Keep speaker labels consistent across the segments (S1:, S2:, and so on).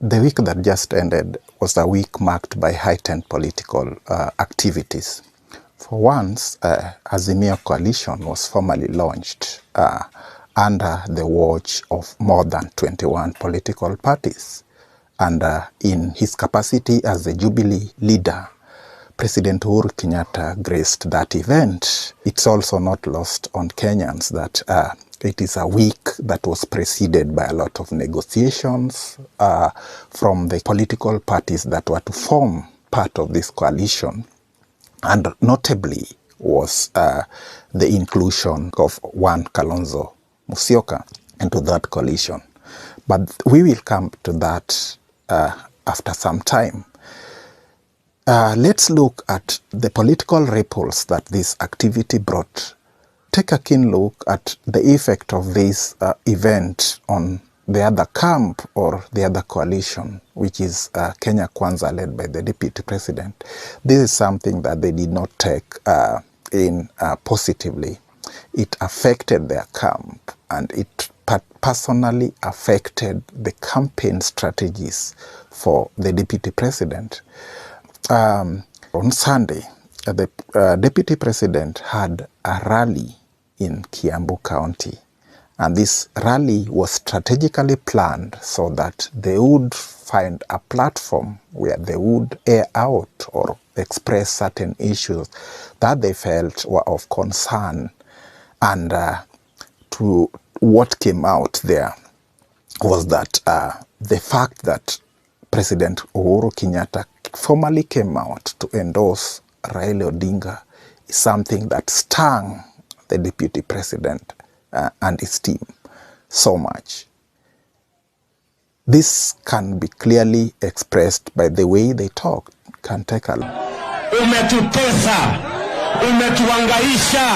S1: The week that just ended was a week marked by heightened political activities. For once, Azimio Coalition was formally launched under the watch of more than 21 political parties. And in his capacity as the Jubilee leader, President Uhuru Kenyatta graced that event. It's also not lost on Kenyans that it is a week that was preceded by a lot of negotiations from the political parties that were to form part of this coalition. And notably was the inclusion of one Kalonzo Musyoka into that coalition. But we will come to that after some time. Let's look at the political ripples that this activity brought. Take a keen look at the effect of this event on the other camp or the other coalition, which is Kenya Kwanza, led by the Deputy President. This is something that they did not take in positively. It affected their camp, and it personally affected the campaign strategies for the Deputy President. On Sunday, the Deputy President had a rally in Kiambu County. And this rally was strategically planned so that they would find a platform where they would air out or express certain issues that they felt were of concern. And to what came out there was that the fact that President Uhuru Kenyatta formally came out to endorse Raila Odinga is something that stung the Deputy President and his team so much. This can be clearly expressed by the way they talk. Can take a look.
S2: Umetutesa, umetuangaisha.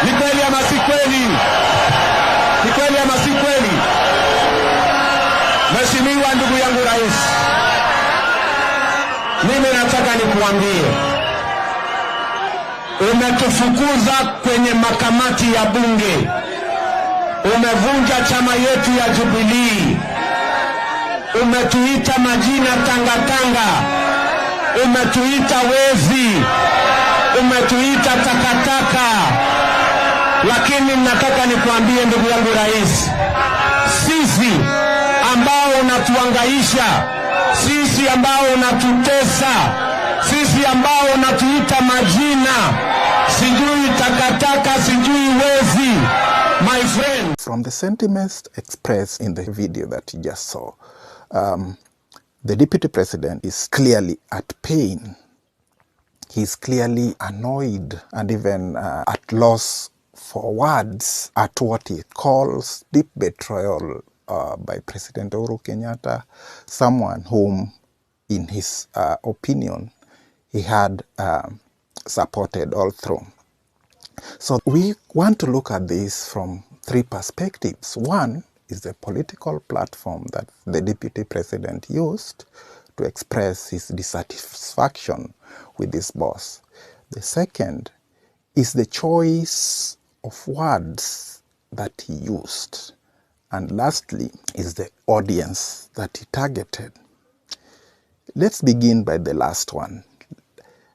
S2: Ni kweli ama si kweli? Ni kweli ama si kweli? Mheshimiwa ndugu yangu rais, mimi nataka nikuambie, umetufukuza kwenye makamati ya bunge, umevunja chama yetu ya Jubilee, umetuita majina tangatanga, umetuita wezi, umetuita takataka. Lakini nataka nikuambie ndugu yangu rais, sisi ambao unatuangaisha, sisi ambao unatutesa, sisi ambao unatuita majina, sijui takataka, sijui wezi, my friend.
S1: From the sentiments expressed in the video that you just saw, the Deputy President is clearly at pain. He's clearly annoyed and even at loss for words at what he calls deep betrayal by President Uhuru Kenyatta, someone whom, in his opinion, he had supported all through. So we want to look at this from three perspectives. One is the political platform that the Deputy President used to express his dissatisfaction with his boss. The second is the choice of words that he used. And lastly is the audience that he targeted. Let's begin by the last one.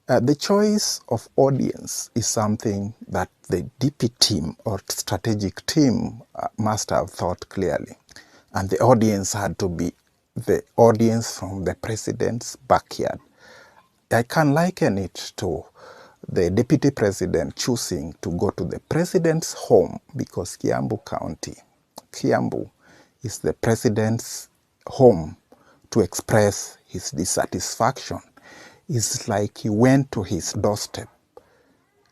S1: The choice of audience is something that the DP team or strategic team must have thought clearly. And the audience had to be the audience from the president's backyard. I can liken it to the Deputy President choosing to go to the president's home, because Kiambu County, Kiambu, is the president's home to express his dissatisfaction. It's like he went to his doorstep.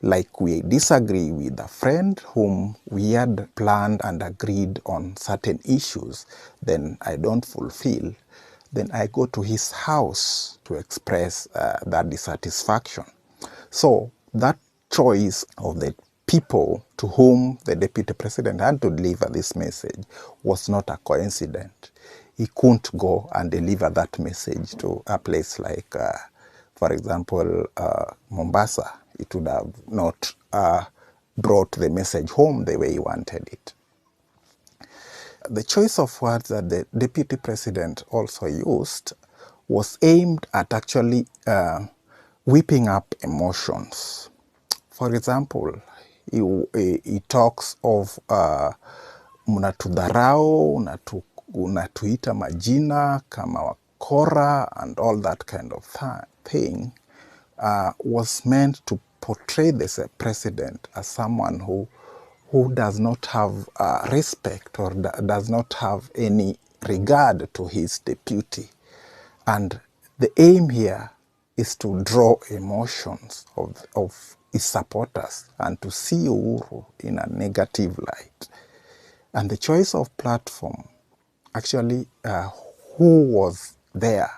S1: Like we disagree with a friend whom we had planned and agreed on certain issues, then I don't fulfill, then I go to his house to express that dissatisfaction. So that choice of the people to whom the Deputy President had to deliver this message was not a coincidence. He couldn't go and deliver that message to a place like, for example, Mombasa. It would have not brought the message home the way he wanted it. the choice of words that the deputy president also used was aimed at actually whipping up emotions. For example, he talks of mnatudharau, unatuita majina kama wakora and all that kind of thing was meant to portray this president as someone who does not have respect or does not have any regard to his deputy. And the aim here is to draw emotions of his supporters and to see Uhuru in a negative light. And the choice of platform, actually who was there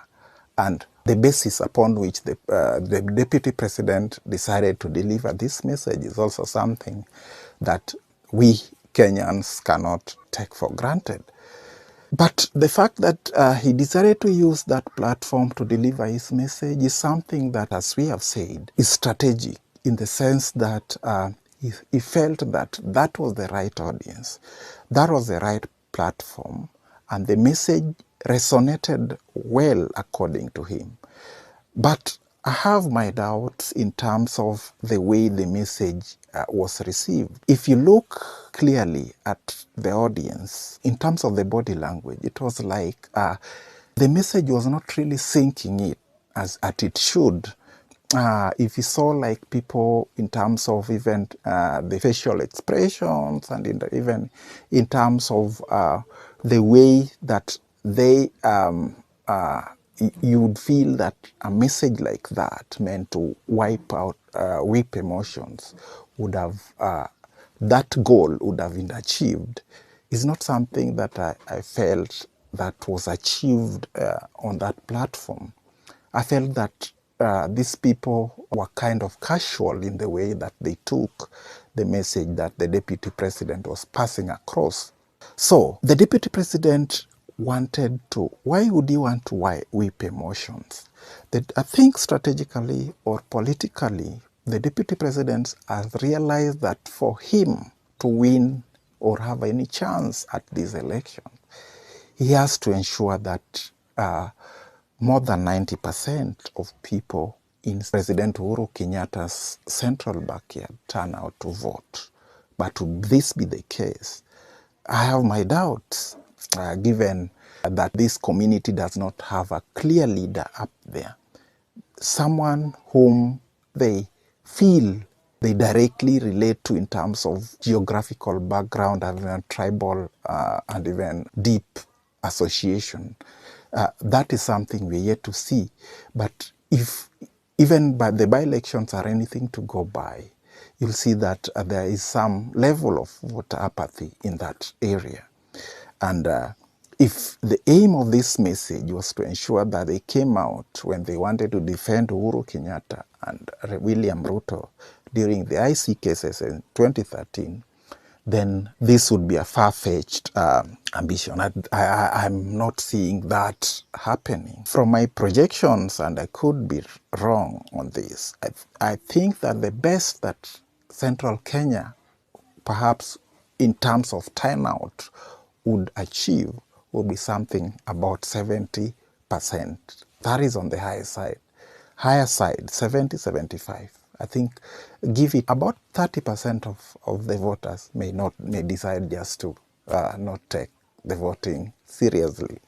S1: and the basis upon which the deputy president decided to deliver this message is also something that we Kenyans cannot take for granted. But the fact that he decided to use that platform to deliver his message is something that, as we have said, is strategic in the sense that he felt that that was the right audience, that was the right platform, and the message resonated well according to him. But I have my doubts in terms of the way the message was received. If you look clearly at the audience, in terms of the body language, it was like the message was not really sinking it as it should. If you saw like people in terms of even the facial expressions and even in terms of the way that they you would feel that a message like that meant to whip emotions would have, that goal would have been achieved, is not something that I felt that was achieved on that platform. I felt that these people were kind of casual in the way that they took the message that the deputy president was passing across. So the deputy president wanted to, why would he want to whip emotions? I think strategically or politically, the deputy president has realized that for him to win or have any chance at this election, he has to ensure that more than 90% of people in President Uhuru Kenyatta's central backyard turn out to vote. But would this be the case? I have my doubts, given that this community does not have a clear leader up there, someone whom they feel they directly relate to in terms of geographical background and even tribal and even deep association. That is something we're yet to see. But if even by the by-elections are anything to go by, you'll see that there is some level of voter apathy in that area. And if the aim of this message was to ensure that they came out when they wanted to defend Uhuru Kenyatta and William Ruto during the IC cases in 2013, then this would be a far-fetched ambition. I'm not seeing that happening. From my projections, and I could be wrong on this, I think that the best that Central Kenya, perhaps in terms of turnout, would achieve would be something about 70%. That is on the higher side. Higher side, 70, 75. I think give it about 30% of the voters may decide just to not take the voting seriously.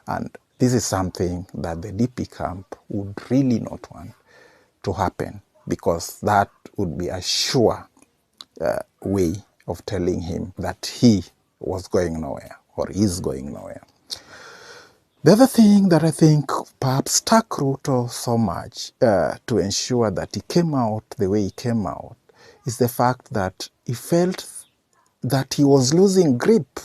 S1: And this is something that the DP camp would really not want to happen, because that would be a sure way of telling him that he was going nowhere or is going nowhere. The other thing that I think perhaps struck Ruto so much to ensure that he came out the way he came out is the fact that he felt that he was losing grip.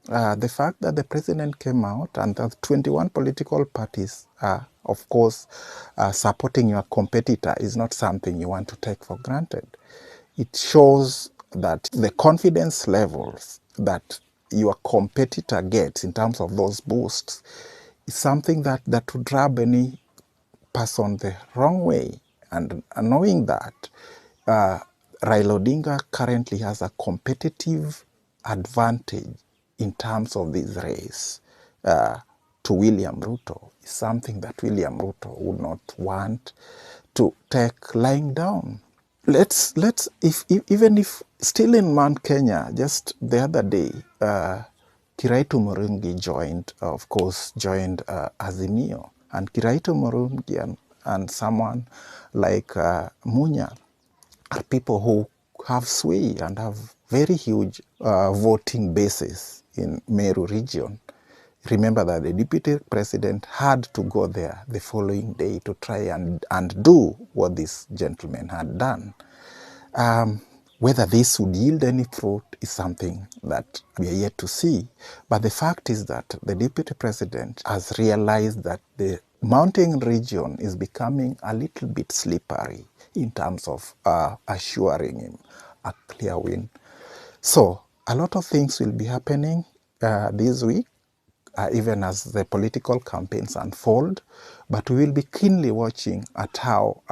S1: The fact that the president came out and that 21 political parties are, of course, supporting your competitor is not something you want to take for granted. It shows that the confidence levels that your competitor gets in terms of those boosts is something that would rub any person the wrong way. And knowing that, Raila Odinga currently has a competitive advantage in terms of this race to William Ruto is something that William Ruto would not want to take lying down. Even if still in Mount Kenya, just the other day, Kiraitu Murungi joined Azimio, and Kiraitu Murungi and someone like Munya are people who have sway and have very huge voting bases in Meru region. Remember that the deputy president had to go there the following day to try and do what this gentleman had done. Whether this would yield any fruit is something that we are yet to see. But the fact is that the deputy president has realized that the mountain region is becoming a little bit slippery in terms of assuring him a clear win. So a lot of things will be happening this week, even as the political campaigns unfold. But we will be keenly watching at how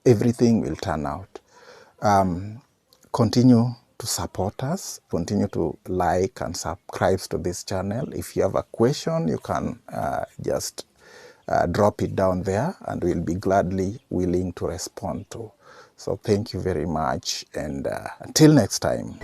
S1: everything will turn out. Continue to support us, continue to like and subscribe to this channel. If you have a question, you can just drop it down there and we'll be gladly willing to respond to. So thank you very much, and until next time.